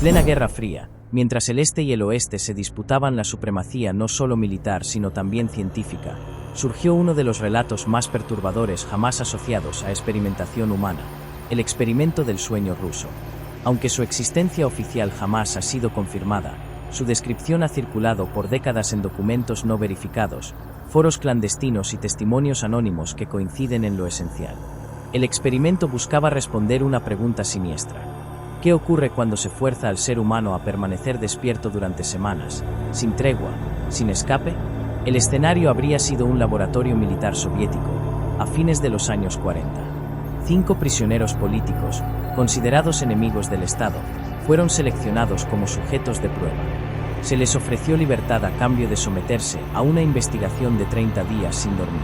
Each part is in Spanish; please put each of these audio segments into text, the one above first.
plena Guerra Fría, mientras el este y el oeste se disputaban la supremacía no solo militar sino también científica, surgió uno de los relatos más perturbadores jamás asociados a experimentación humana, el experimento del sueño ruso. Aunque su existencia oficial jamás ha sido confirmada, su descripción ha circulado por décadas en documentos no verificados, foros clandestinos y testimonios anónimos que coinciden en lo esencial. El experimento buscaba responder una pregunta siniestra. ¿Qué ocurre cuando se fuerza al ser humano a permanecer despierto durante semanas, sin tregua, sin escape? El escenario habría sido un laboratorio militar soviético, a fines de los años 40. 5 prisioneros políticos, considerados enemigos del Estado, fueron seleccionados como sujetos de prueba. Se les ofreció libertad a cambio de someterse a una investigación de 30 días sin dormir.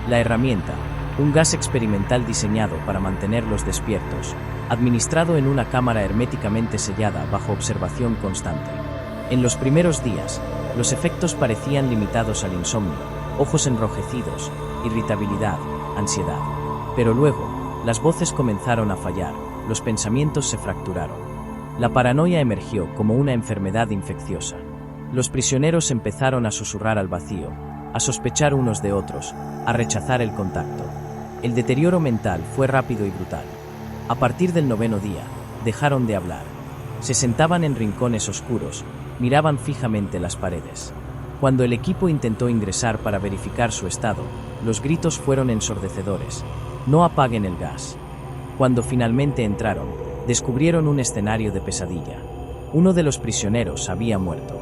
La herramienta, un gas experimental diseñado para mantenerlos despiertos, administrado en una cámara herméticamente sellada bajo observación constante. En los primeros días, los efectos parecían limitados al insomnio, ojos enrojecidos, irritabilidad, ansiedad. Pero luego, las voces comenzaron a fallar, los pensamientos se fracturaron. La paranoia emergió como una enfermedad infecciosa. Los prisioneros empezaron a susurrar al vacío, a sospechar unos de otros, a rechazar el contacto. El deterioro mental fue rápido y brutal. A partir del 9º día, dejaron de hablar. Se sentaban en rincones oscuros, miraban fijamente las paredes. Cuando el equipo intentó ingresar para verificar su estado, los gritos fueron ensordecedores. No apaguen el gas. Cuando finalmente entraron, descubrieron un escenario de pesadilla. Uno de los prisioneros había muerto.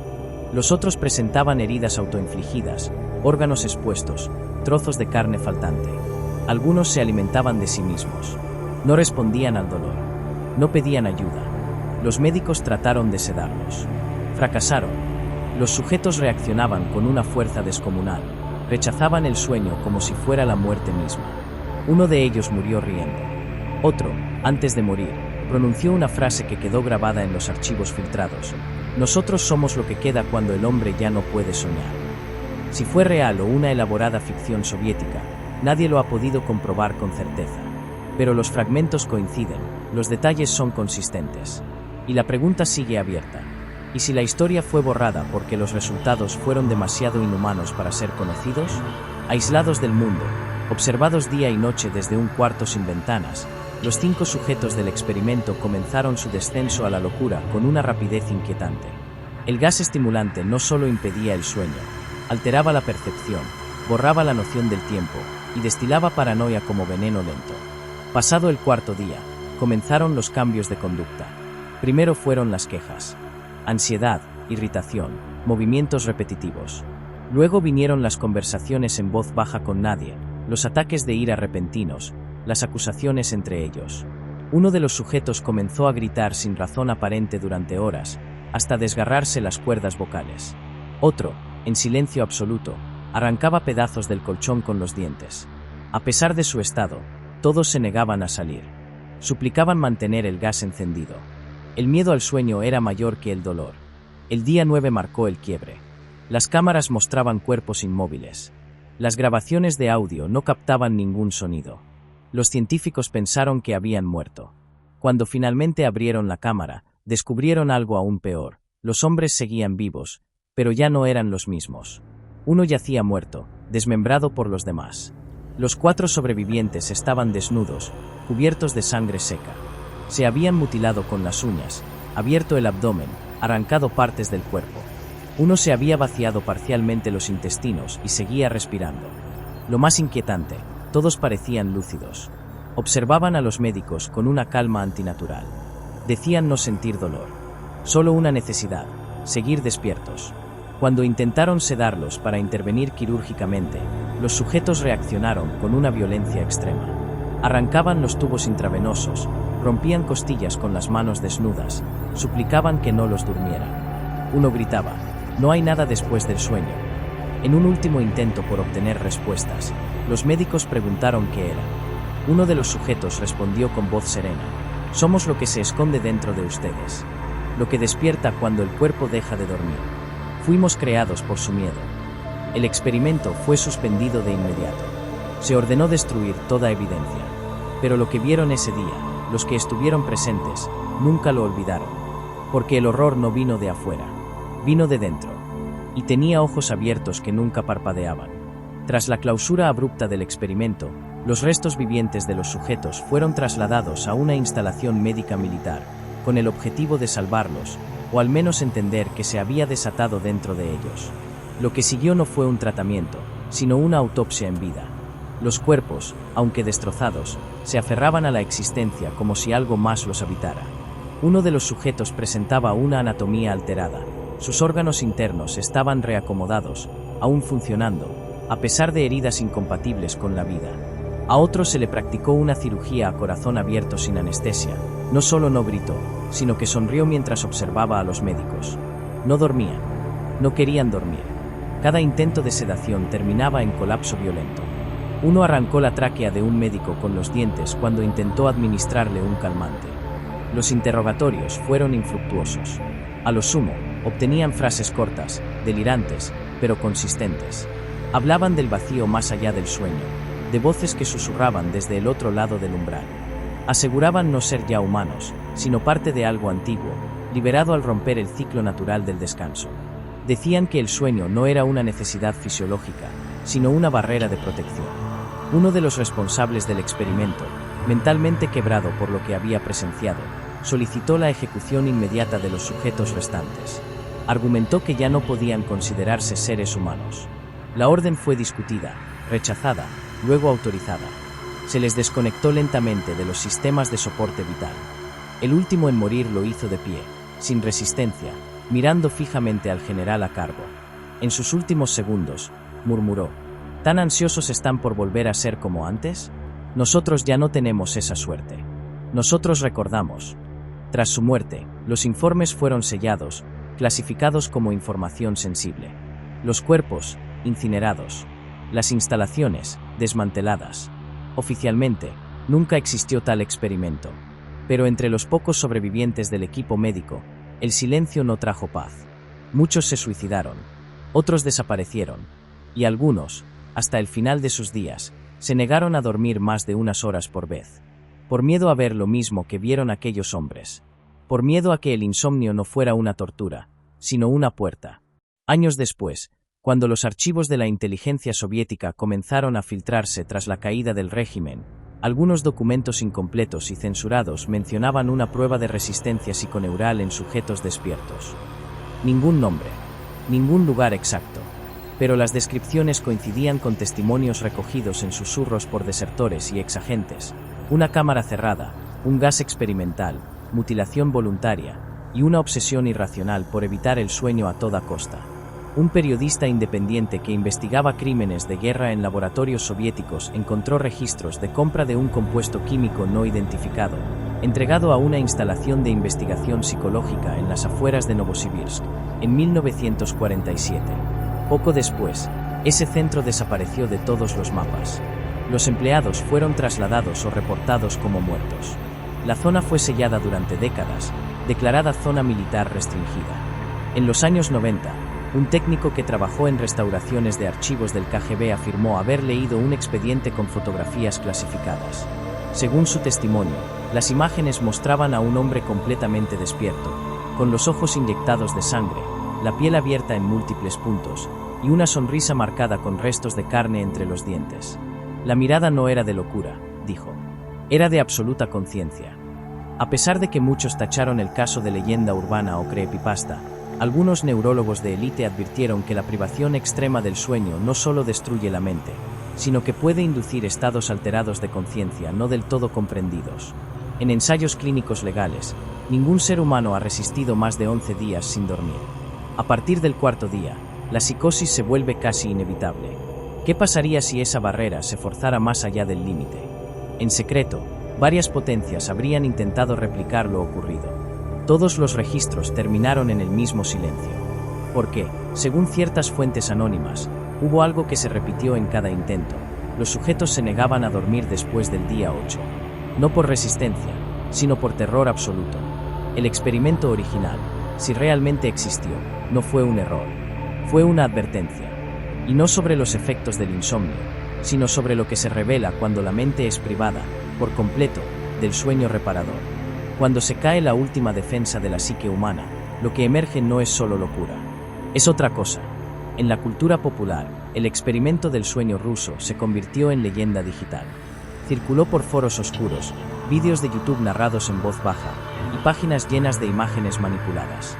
Los otros presentaban heridas autoinfligidas, órganos expuestos, trozos de carne faltante. Algunos se alimentaban de sí mismos. No respondían al dolor. No pedían ayuda. Los médicos trataron de sedarlos. Fracasaron. Los sujetos reaccionaban con una fuerza descomunal. Rechazaban el sueño como si fuera la muerte misma. Uno de ellos murió riendo. Otro, antes de morir, pronunció una frase que quedó grabada en los archivos filtrados. Nosotros somos lo que queda cuando el hombre ya no puede soñar. Si fue real o una elaborada ficción soviética, nadie lo ha podido comprobar con certeza. Pero los fragmentos coinciden, los detalles son consistentes. Y la pregunta sigue abierta. ¿Y si la historia fue borrada porque los resultados fueron demasiado inhumanos para ser conocidos? Aislados del mundo, observados día y noche desde un cuarto sin ventanas, los 5 sujetos del experimento comenzaron su descenso a la locura con una rapidez inquietante. El gas estimulante no solo impedía el sueño, alteraba la percepción, borraba la noción del tiempo y destilaba paranoia como veneno lento. Pasado el 4º día, comenzaron los cambios de conducta. Primero fueron las quejas. Ansiedad, irritación, movimientos repetitivos. Luego vinieron las conversaciones en voz baja con nadie, los ataques de ira repentinos, las acusaciones entre ellos. Uno de los sujetos comenzó a gritar sin razón aparente durante horas, hasta desgarrarse las cuerdas vocales. Otro, en silencio absoluto, arrancaba pedazos del colchón con los dientes. A pesar de su estado, todos se negaban a salir. Suplicaban mantener el gas encendido. El miedo al sueño era mayor que el dolor. El día 9 marcó el quiebre. Las cámaras mostraban cuerpos inmóviles. Las grabaciones de audio no captaban ningún sonido. Los científicos pensaron que habían muerto. Cuando finalmente abrieron la cámara, descubrieron algo aún peor. Los hombres seguían vivos, pero ya no eran los mismos. Uno yacía muerto, desmembrado por los demás. Los 4 sobrevivientes estaban desnudos, cubiertos de sangre seca. Se habían mutilado con las uñas, abierto el abdomen, arrancado partes del cuerpo. Uno se había vaciado parcialmente los intestinos y seguía respirando. Lo más inquietante, todos parecían lúcidos. Observaban a los médicos con una calma antinatural. Decían no sentir dolor. Solo una necesidad, seguir despiertos. Cuando intentaron sedarlos para intervenir quirúrgicamente, los sujetos reaccionaron con una violencia extrema. Arrancaban los tubos intravenosos, rompían costillas con las manos desnudas, suplicaban que no los durmieran. Uno gritaba, no hay nada después del sueño. En un último intento por obtener respuestas, los médicos preguntaron qué era. Uno de los sujetos respondió con voz serena, somos lo que se esconde dentro de ustedes, lo que despierta cuando el cuerpo deja de dormir. Fuimos creados por su miedo. El experimento fue suspendido de inmediato. Se ordenó destruir toda evidencia. Pero lo que vieron ese día, los que estuvieron presentes, nunca lo olvidaron. Porque el horror no vino de afuera, vino de dentro. Y tenía ojos abiertos que nunca parpadeaban. Tras la clausura abrupta del experimento, los restos vivientes de los sujetos fueron trasladados a una instalación médica militar, con el objetivo de salvarlos, o al menos entender que se había desatado dentro de ellos. Lo que siguió no fue un tratamiento, sino una autopsia en vida. Los cuerpos, aunque destrozados, se aferraban a la existencia como si algo más los habitara. Uno de los sujetos presentaba una anatomía alterada. Sus órganos internos estaban reacomodados, aún funcionando, a pesar de heridas incompatibles con la vida. A otro se le practicó una cirugía a corazón abierto sin anestesia. No solo no gritó, sino que sonrió mientras observaba a los médicos. No dormían. No querían dormir. Cada intento de sedación terminaba en colapso violento. Uno arrancó la tráquea de un médico con los dientes cuando intentó administrarle un calmante. Los interrogatorios fueron infructuosos. A lo sumo, obtenían frases cortas, delirantes, pero consistentes. Hablaban del vacío más allá del sueño, de voces que susurraban desde el otro lado del umbral. Aseguraban no ser ya humanos, sino parte de algo antiguo, liberado al romper el ciclo natural del descanso. Decían que el sueño no era una necesidad fisiológica, sino una barrera de protección. Uno de los responsables del experimento, mentalmente quebrado por lo que había presenciado, solicitó la ejecución inmediata de los sujetos restantes. Argumentó que ya no podían considerarse seres humanos. La orden fue discutida, rechazada, luego autorizada. Se les desconectó lentamente de los sistemas de soporte vital. El último en morir lo hizo de pie, sin resistencia, mirando fijamente al general a cargo. En sus últimos segundos, murmuró: ¿tan ansiosos están por volver a ser como antes? Nosotros ya no tenemos esa suerte. Nosotros recordamos. Tras su muerte, los informes fueron sellados, clasificados como información sensible. Los cuerpos, incinerados. Las instalaciones, desmanteladas. Oficialmente, nunca existió tal experimento. Pero entre los pocos sobrevivientes del equipo médico, el silencio no trajo paz. Muchos se suicidaron, otros desaparecieron, y algunos, hasta el final de sus días, se negaron a dormir más de unas horas por vez. Por miedo a ver lo mismo que vieron aquellos hombres. Por miedo a que el insomnio no fuera una tortura, sino una puerta. Años después, cuando los archivos de la inteligencia soviética comenzaron a filtrarse tras la caída del régimen, algunos documentos incompletos y censurados mencionaban una prueba de resistencia psiconeural en sujetos despiertos. Ningún nombre, ningún lugar exacto, pero las descripciones coincidían con testimonios recogidos en susurros por desertores y exagentes, una cámara cerrada, un gas experimental, mutilación voluntaria y una obsesión irracional por evitar el sueño a toda costa. Un periodista independiente que investigaba crímenes de guerra en laboratorios soviéticos encontró registros de compra de un compuesto químico no identificado, entregado a una instalación de investigación psicológica en las afueras de Novosibirsk, en 1947. Poco después, ese centro desapareció de todos los mapas. Los empleados fueron trasladados o reportados como muertos. La zona fue sellada durante décadas, declarada zona militar restringida. En los años 90, un técnico que trabajó en restauraciones de archivos del KGB afirmó haber leído un expediente con fotografías clasificadas. Según su testimonio, las imágenes mostraban a un hombre completamente despierto, con los ojos inyectados de sangre, la piel abierta en múltiples puntos, y una sonrisa marcada con restos de carne entre los dientes. La mirada no era de locura, dijo. Era de absoluta conciencia. A pesar de que muchos tacharon el caso de leyenda urbana o creepypasta, algunos neurólogos de élite advirtieron que la privación extrema del sueño no solo destruye la mente, sino que puede inducir estados alterados de conciencia no del todo comprendidos. En ensayos clínicos legales, ningún ser humano ha resistido más de 11 días sin dormir. A partir del cuarto día, la psicosis se vuelve casi inevitable. ¿Qué pasaría si esa barrera se forzara más allá del límite? En secreto, varias potencias habrían intentado replicar lo ocurrido. Todos los registros terminaron en el mismo silencio. Porque, según ciertas fuentes anónimas, hubo algo que se repitió en cada intento. Los sujetos se negaban a dormir después del día 8. No por resistencia, sino por terror absoluto. El experimento original, si realmente existió, no fue un error. Fue una advertencia. Y no sobre los efectos del insomnio, sino sobre lo que se revela cuando la mente es privada, por completo, del sueño reparador. Cuando se cae la última defensa de la psique humana, lo que emerge no es solo locura. Es otra cosa. En la cultura popular, el experimento del sueño ruso se convirtió en leyenda digital. Circuló por foros oscuros, vídeos de YouTube narrados en voz baja y páginas llenas de imágenes manipuladas.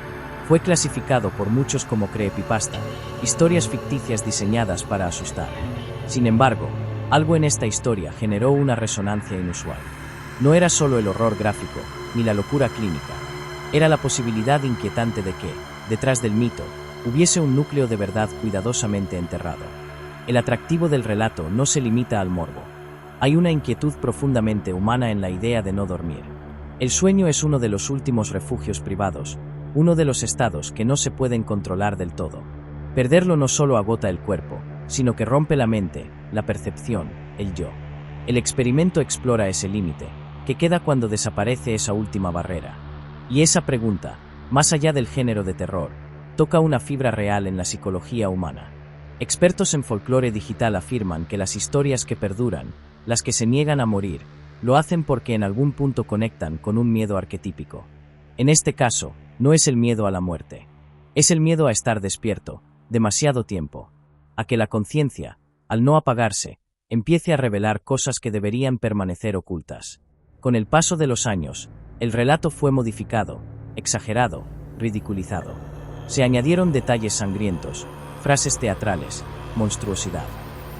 Fue clasificado por muchos como creepypasta, historias ficticias diseñadas para asustar. Sin embargo, algo en esta historia generó una resonancia inusual. No era solo el horror gráfico, ni la locura clínica. Era la posibilidad inquietante de que, detrás del mito, hubiese un núcleo de verdad cuidadosamente enterrado. El atractivo del relato no se limita al morbo. Hay una inquietud profundamente humana en la idea de no dormir. El sueño es uno de los últimos refugios privados, uno de los estados que no se pueden controlar del todo. Perderlo no solo agota el cuerpo, sino que rompe la mente, la percepción, el yo. El experimento explora ese límite, que queda cuando desaparece esa última barrera. Y esa pregunta, más allá del género de terror, toca una fibra real en la psicología humana. Expertos en folclore digital afirman que las historias que perduran, las que se niegan a morir, lo hacen porque en algún punto conectan con un miedo arquetípico. En este caso, no es el miedo a la muerte. Es el miedo a estar despierto, demasiado tiempo. A que la conciencia, al no apagarse, empiece a revelar cosas que deberían permanecer ocultas. Con el paso de los años, el relato fue modificado, exagerado, ridiculizado. Se añadieron detalles sangrientos, frases teatrales, monstruosidad.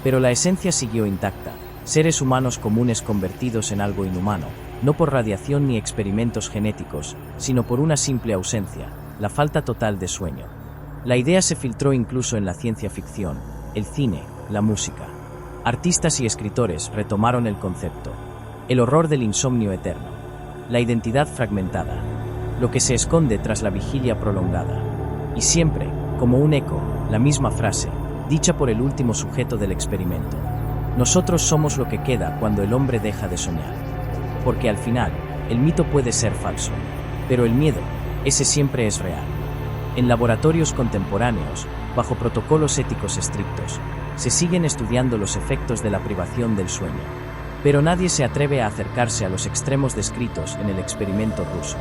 Pero la esencia siguió intacta, seres humanos comunes convertidos en algo inhumano, no por radiación ni experimentos genéticos, sino por una simple ausencia, la falta total de sueño. La idea se filtró incluso en la ciencia ficción, el cine, la música. Artistas y escritores retomaron el concepto. El horror del insomnio eterno. La identidad fragmentada. Lo que se esconde tras la vigilia prolongada. Y siempre, como un eco, la misma frase, dicha por el último sujeto del experimento. Nosotros somos lo que queda cuando el hombre deja de soñar. Porque al final, el mito puede ser falso. Pero el miedo, ese siempre es real. En laboratorios contemporáneos, bajo protocolos éticos estrictos, se siguen estudiando los efectos de la privación del sueño. Pero nadie se atreve a acercarse a los extremos descritos en el experimento ruso.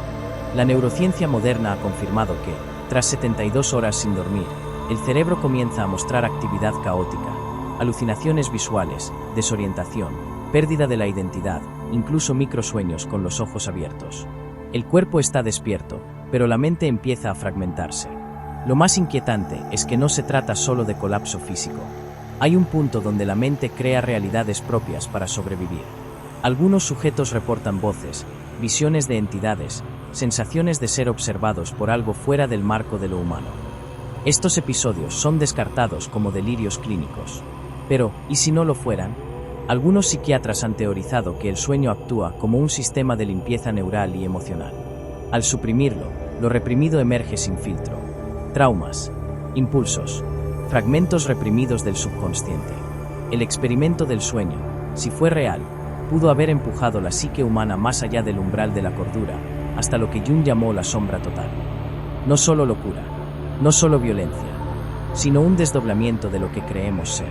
La neurociencia moderna ha confirmado que, tras 72 horas sin dormir, el cerebro comienza a mostrar actividad caótica, alucinaciones visuales, desorientación, pérdida de la identidad, incluso microsueños con los ojos abiertos. El cuerpo está despierto, pero la mente empieza a fragmentarse. Lo más inquietante es que no se trata solo de colapso físico. Hay un punto donde la mente crea realidades propias para sobrevivir. Algunos sujetos reportan voces, visiones de entidades, sensaciones de ser observados por algo fuera del marco de lo humano. Estos episodios son descartados como delirios clínicos. Pero, ¿y si no lo fueran? Algunos psiquiatras han teorizado que el sueño actúa como un sistema de limpieza neural y emocional. Al suprimirlo, lo reprimido emerge sin filtro. Traumas, impulsos, fragmentos reprimidos del subconsciente. El experimento del sueño, si fue real, pudo haber empujado la psique humana más allá del umbral de la cordura, hasta lo que Jung llamó la sombra total. No solo locura, no solo violencia, sino un desdoblamiento de lo que creemos ser.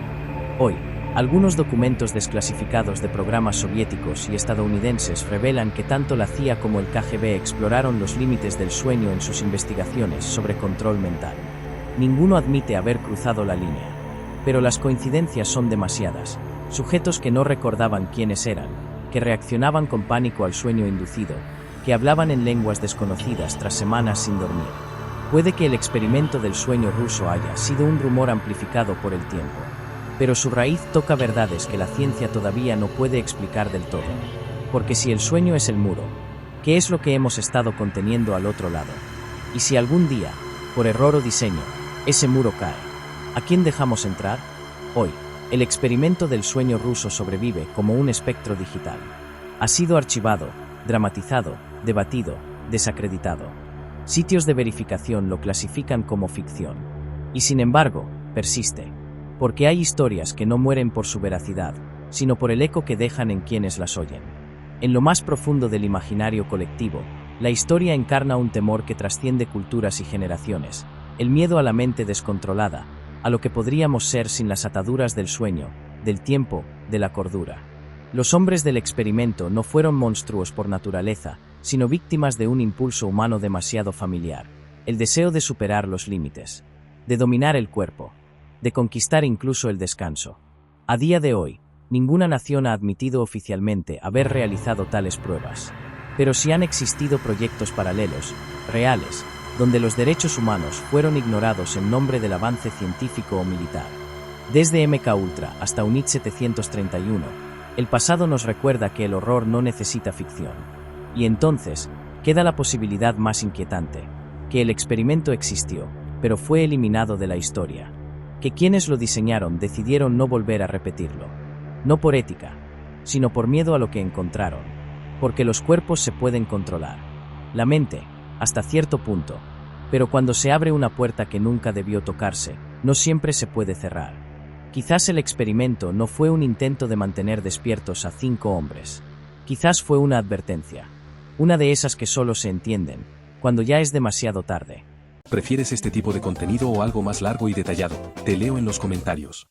Hoy, algunos documentos desclasificados de programas soviéticos y estadounidenses revelan que tanto la CIA como el KGB exploraron los límites del sueño en sus investigaciones sobre control mental. Ninguno admite haber cruzado la línea. Pero las coincidencias son demasiadas. Sujetos que no recordaban quiénes eran, que reaccionaban con pánico al sueño inducido, que hablaban en lenguas desconocidas tras semanas sin dormir. Puede que el experimento del sueño ruso haya sido un rumor amplificado por el tiempo. Pero su raíz toca verdades que la ciencia todavía no puede explicar del todo. Porque si el sueño es el muro, ¿qué es lo que hemos estado conteniendo al otro lado? Y si algún día, por error o diseño, ese muro cae, ¿a quién dejamos entrar? Hoy, el experimento del sueño ruso sobrevive como un espectro digital. Ha sido archivado, dramatizado, debatido, desacreditado. Sitios de verificación lo clasifican como ficción. Y sin embargo, persiste. Porque hay historias que no mueren por su veracidad, sino por el eco que dejan en quienes las oyen. En lo más profundo del imaginario colectivo, la historia encarna un temor que trasciende culturas y generaciones, el miedo a la mente descontrolada, a lo que podríamos ser sin las ataduras del sueño, del tiempo, de la cordura. Los hombres del experimento no fueron monstruos por naturaleza, sino víctimas de un impulso humano demasiado familiar, el deseo de superar los límites, de dominar el cuerpo, de conquistar incluso el descanso. A día de hoy, ninguna nación ha admitido oficialmente haber realizado tales pruebas, pero sí han existido proyectos paralelos, reales, donde los derechos humanos fueron ignorados en nombre del avance científico o militar. Desde MKUltra hasta UNIT 731, el pasado nos recuerda que el horror no necesita ficción. Y entonces, queda la posibilidad más inquietante, que el experimento existió, pero fue eliminado de la historia, que quienes lo diseñaron decidieron no volver a repetirlo, no por ética, sino por miedo a lo que encontraron, porque los cuerpos se pueden controlar, la mente, hasta cierto punto, pero cuando se abre una puerta que nunca debió tocarse, no siempre se puede cerrar. Quizás el experimento no fue un intento de mantener despiertos a 5 hombres, quizás fue una advertencia, una de esas que solo se entienden cuando ya es demasiado tarde. ¿Prefieres este tipo de contenido o algo más largo y detallado? Te leo en los comentarios.